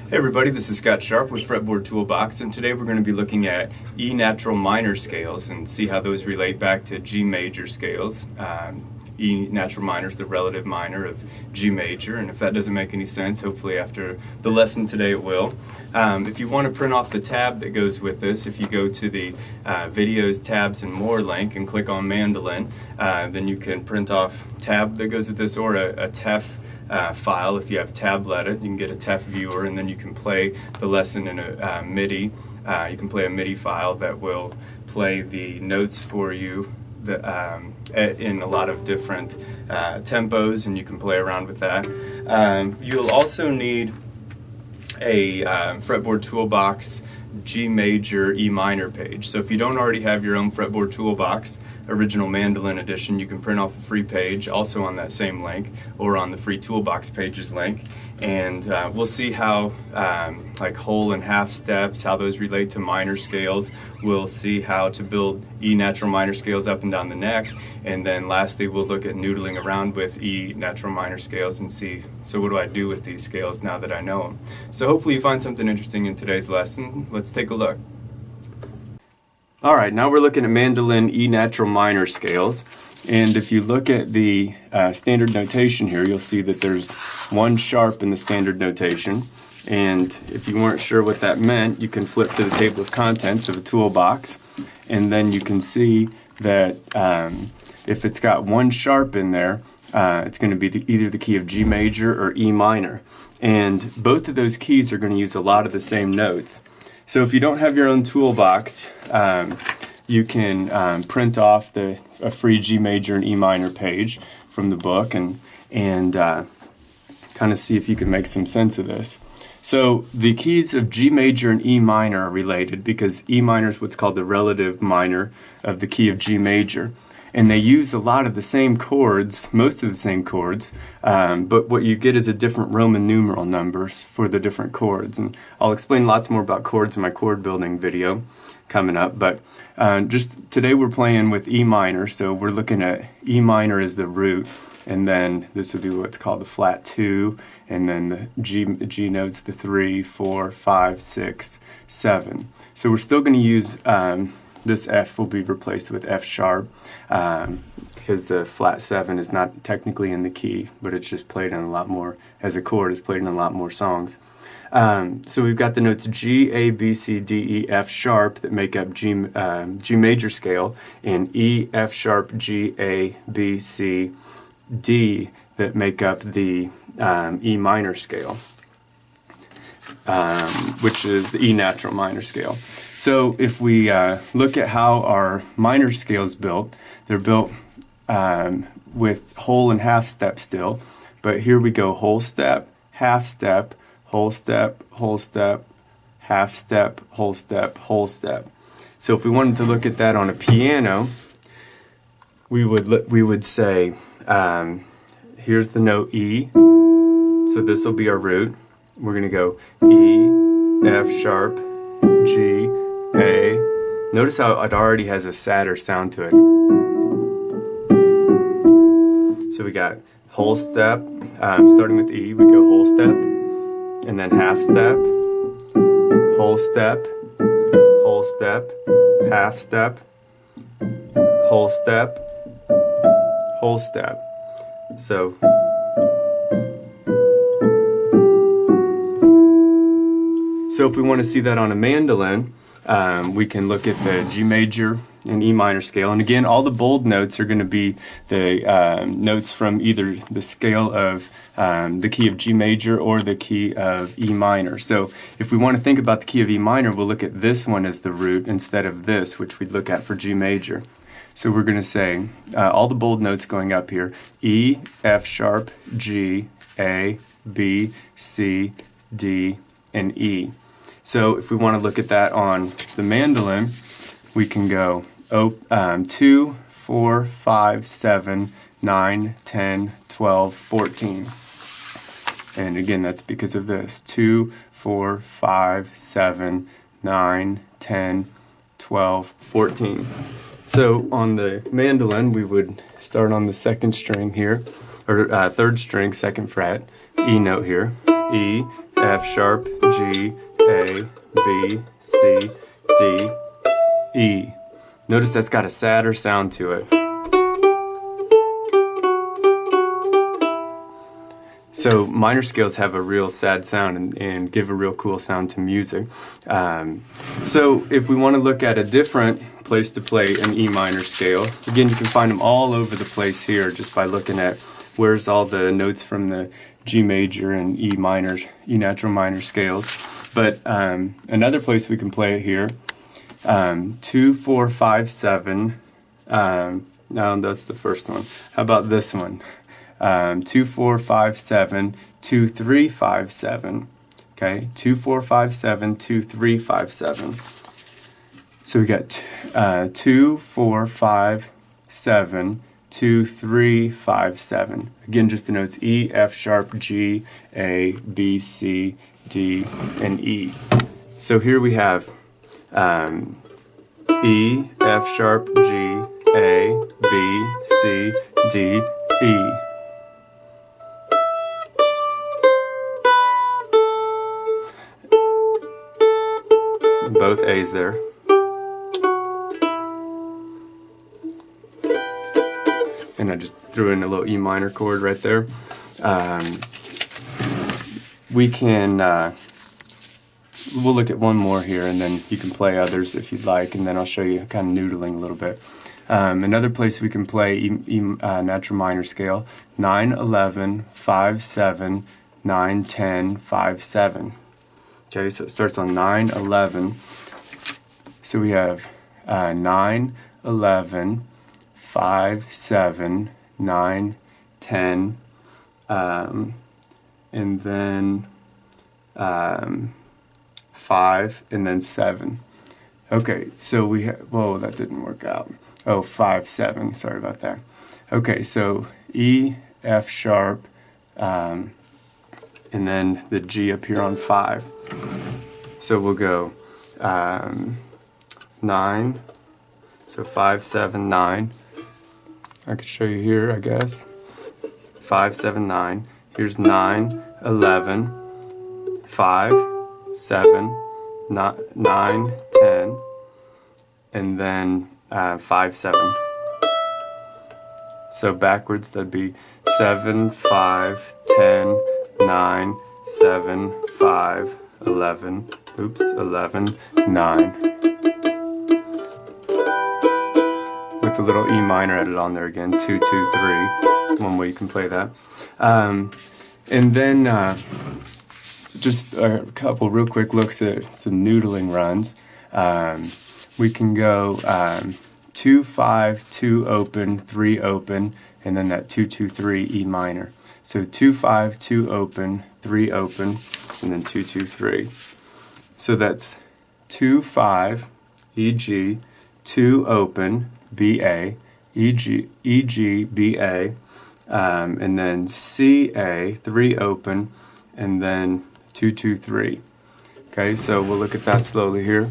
Hey everybody, this is Scott Sharp with Fretboard Toolbox, and today we're going to be looking at E natural minor scales and see how those relate back to G major scales. E natural minor is the relative minor of G major, and if that doesn't make any sense, hopefully after the lesson today it will. If you want to print off the tab that goes with this, if you go to the Videos, Tabs, and More link and click on Mandolin, then you can print off tab that goes with this or a TEF file. If you have Tabletta, you can get a TEF viewer, and then you can play the lesson in a MIDI. You can play a MIDI file that will play the notes for you in a lot of different tempos, and you can play around with that. You'll also need a Fretboard Toolbox G major E minor page. So if you don't already have your own Fretboard Toolbox original Mandolin edition, you can print off a free page also on that same link or on the free Toolbox pages link, and we'll see how like whole and half steps, how those relate to minor scales. We'll see how to build E natural minor scales up and down the neck, and then lastly we'll look at noodling around with E natural minor scales and see, so what do I do with these scales now that I know them? So hopefully you find something interesting in today's lesson. Let's take a look. Alright, now we're looking at Mandolin E natural minor scales, and if you look at the standard notation here, you'll see that there's one sharp in the standard notation, and if you weren't sure what that meant, you can flip to the table of contents of a toolbox, and then you can see that if it's got one sharp in there, it's going to be either the key of G major or E minor, and both of those keys are going to use a lot of the same notes. So if you don't have your own toolbox, you can print off a free G major and E minor page from the book and kind of see if you can make some sense of this. So the keys of G major and E minor are related because E minor is what's called the relative minor of the key of G major. And they use a lot of the same chords, most of the same chords, but what you get is a different Roman numeral numbers for the different chords. And I'll explain lots more about chords in my chord building video coming up, but just today we're playing with E minor, so we're looking at E minor as the root, and then this would be what's called the flat 2, and then the G notes, the 3, 4, 5, 6, 7. So we're still going to use this F will be replaced with F sharp because the flat 7 is not technically in the key, but it's just played in a lot more, as a chord, is played in a lot more songs. So we've got the notes G, A, B, C, D, E, F sharp that make up G major scale, and E, F sharp, G, A, B, C, D that make up the E minor scale, which is the E natural minor scale. So if we look at how our minor scale is built, they're built with whole and half step still, but here we go whole step, half step, whole step, whole step, half step, whole step, whole step. So if we wanted to look at that on a piano, we would say, here's the note E, so this will be our root. We're going to go E, F sharp, G, A. Notice how it already has a sadder sound to it. So we got whole step, starting with E, we go whole step, and then half step, whole step, half step, whole step, whole step. So if we want to see that on a mandolin, we can look at the G major and E minor scale. And again, all the bold notes are going to be the notes from either the scale of the key of G major or the key of E minor. So if we want to think about the key of E minor, we'll look at this one as the root instead of this, which we'd look at for G major. So we're going to say all the bold notes going up here: E, F sharp, G, A, B, C, D, and E. So if we want to look at that on the mandolin, we can go 2, 4, 5, 7, 9, 10, 12, 14. And again, that's because of this. 2, 4, 5, 7, 9, 10, 12, 14. So on the mandolin, we would start on the second string here, or third string, second fret, E note here. E, F sharp, G, A, B, C, D, E. Notice that's got a sadder sound to it. So minor scales have a real sad sound and give a real cool sound to music. So if we want to look at a different place to play an E minor scale, again, you can find them all over the place here just by looking at where's all the notes from the G major and E minor, E natural minor scales. But another place we can play it here, 2, 4, 5, 7. No, that's the first one. How about this one? 2, 4, 5, 7, 2, 3, 5, 7. Okay, 2, 4, 5, 7, 2, 3, 5, 7. So we got 2, 4, 5, 7, 2, 3, 5, 7. Again, just the notes E, F sharp, G, A, B, C, D, and E. So here we have E, F sharp, G, A, B, C, D, E. Both A's there. And I just threw in a little E minor chord right there. We can, we'll look at one more here and then you can play others if you'd like, and then I'll show you kind of noodling a little bit. Another place we can play E natural minor scale, 9, 11, 5, 7, 9, 10, 5, 7. Okay, so it starts on 9, 11. So we have 9, 11, 5, 7, 9, 10, and then 5, and then 7. Okay, so we have, whoa, that didn't work out. Oh, 5, 7, sorry about that. Okay, so E, F sharp, and then the G up here on 5. So we'll go 9, so 5, 7, 9. I could show you here, I guess. 5, 7, 9. Here's 9, 11, 5, 7, 9, 10, and then 5, 7. So backwards, that'd be 7, 5, 10, 9, 7, 5, 11, 11, 9. With a little E minor added on there again, 2, 2, 3. One way you can play that. And then just a couple real quick looks at some noodling runs. We can go 2, 5, 2 open, 3 open, and then that 2, 2, 3 E minor. So 2, 5, 2 open, 3 open, and then 2, 2, 3. So that's 2, 5, E, G, 2 open, B, A, E, G, B, A, and then C, A, 3 open, and then 2, 2, 3. Okay, so we'll look at that slowly here.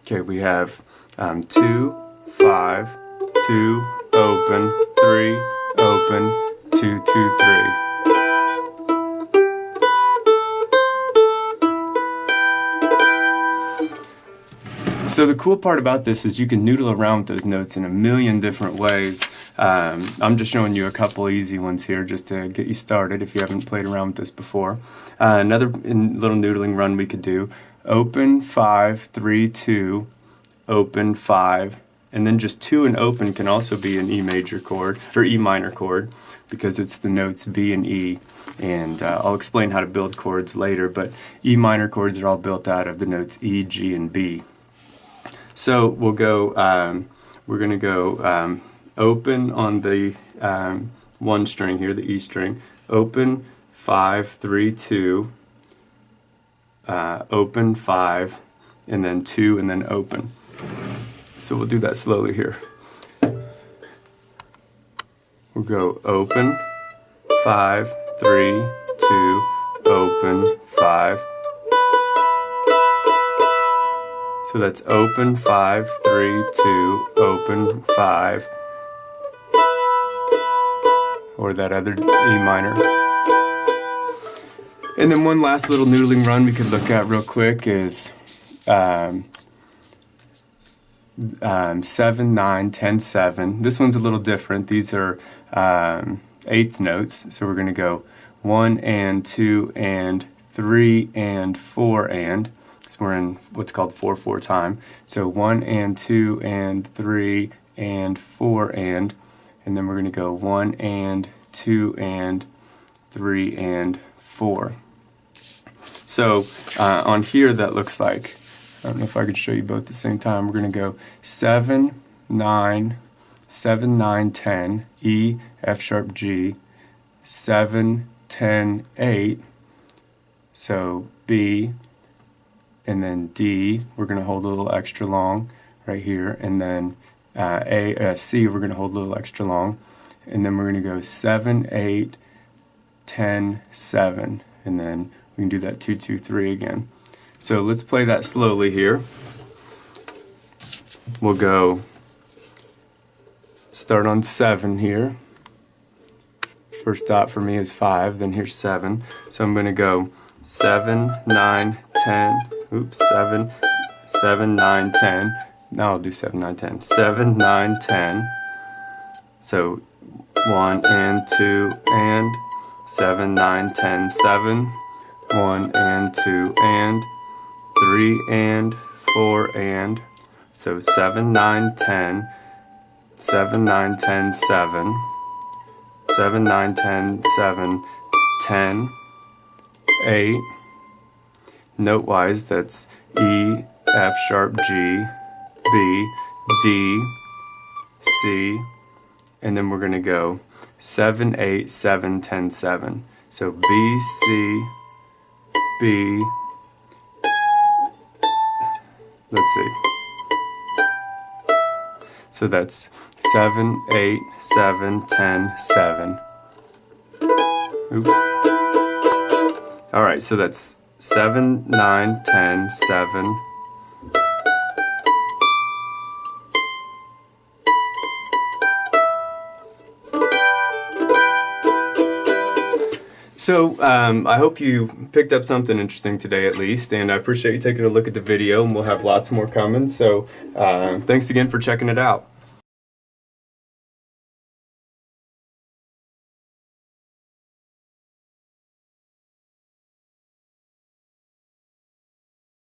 Okay, we have 2, 5, 2, open, 3, open, 2, 2, 3. So the cool part about this is you can noodle around with those notes in a million different ways. I'm just showing you a couple easy ones here just to get you started if you haven't played around with this before. Another little noodling run we could do, open, 5, 3, 2, open, 5, and then just 2 and open can also be an E major chord, or E minor chord, because it's the notes B and E, and I'll explain how to build chords later, but E minor chords are all built out of the notes E, G, and B. So we'll go, we're going to go open on the 1 string here, the E string, open, 5, 3, 2, open, 5, and then 2, and then open. So we'll do that slowly here. We'll go open, 5, 3, 2, open, 5. So that's open, 5, 3, 2, open, 5. Or that other E minor. And then one last little noodling run we could look at real quick is 7, 9, 10, 7. This one's a little different. These are eighth notes, so we're going to go 1 and 2 and 3 and 4 and. So we're in what's called 4/4 time. So 1 and 2 and 3 and 4 and then we're going to go 1 and 2 and 3 and 4. So on here that looks like, I don't know if I could show you both at the same time. We're going to go 7, 9, 7, 9, 10, E, F sharp, G, 7, 10, 8, so B, and then D, we're going to hold a little extra long right here, and then C, we're going to hold a little extra long, and then we're going to go 7, 8, 10, 7, and then we can do that 2, 2, 3 again. So let's play that slowly here. We'll go start on 7 here. First dot for me is 5, then here's 7. So I'm going to go 7, 9, 10, oops, 7, 7, 9, 10. Now I'll do 7, 9, 10. 7, 9, 10. So 1 and 2 and 7, 9, 10, 7. 1 and 2 and 3 and 4 and. So 7, 9, 10. 7, 9, 10, 7. 7, 9, 10, 7. 10. 8. Note-wise, that's E, F sharp, G, B, D, C, and then we're going to go 7, 8, 7, 10, 7. So B, C, B, let's see. So that's 7, 8, 7, 10, 7. Oops. Alright, so that's 7, 9, 10, 7. So I hope you picked up something interesting today at least, and I appreciate you taking a look at the video, and we'll have lots more coming. So thanks again for checking it out.